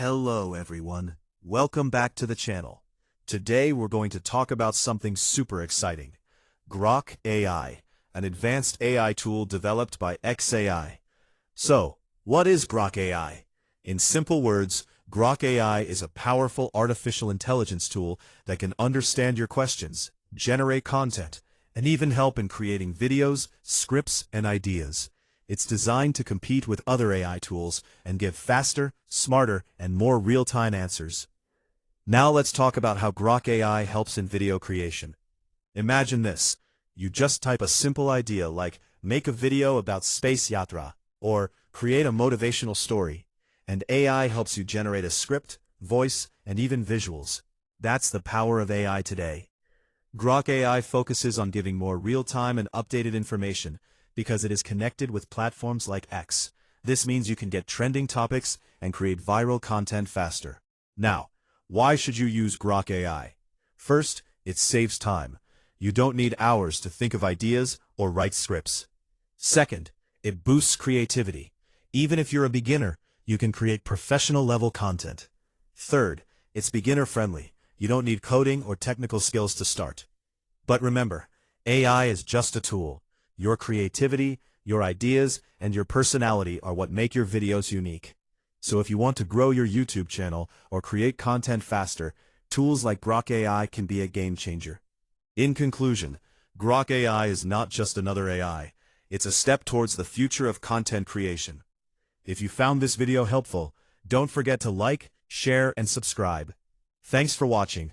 Hello everyone, welcome back to the channel. Today we're going to talk about something super exciting. Gork AI, an advanced AI tool developed by XAI. So, what is Gork AI? In simple words, Gork AI is a powerful artificial intelligence tool that can understand your questions, generate content, and even help in creating videos, scripts, and ideas. It's designed to compete with other AI tools and give faster, smarter, and more real-time answers. Now let's talk about how Gork AI helps in video creation. Imagine this. You just type a simple idea like, make a video about space yatra, or create a motivational story, and AI helps you generate a script, voice, and even visuals. That's the power of AI today. Gork AI focuses on giving more real-time and updated information, because it is connected with platforms like X. This means you can get trending topics and create viral content faster. Now, why should you use Gork AI? First, it saves time. You don't need hours to think of ideas or write scripts. Second, it boosts creativity. Even if you're a beginner, you can create professional-level content. Third, it's beginner-friendly. You don't need coding or technical skills to start. But remember, AI is just a tool. Your creativity, your ideas, and your personality are what make your videos unique. So if you want to grow your YouTube channel or create content faster, tools like Gork AI can be a game changer. In conclusion, Gork AI is not just another AI. It's a step towards the future of content creation. If you found this video helpful, don't forget to like, share, and subscribe. Thanks for watching.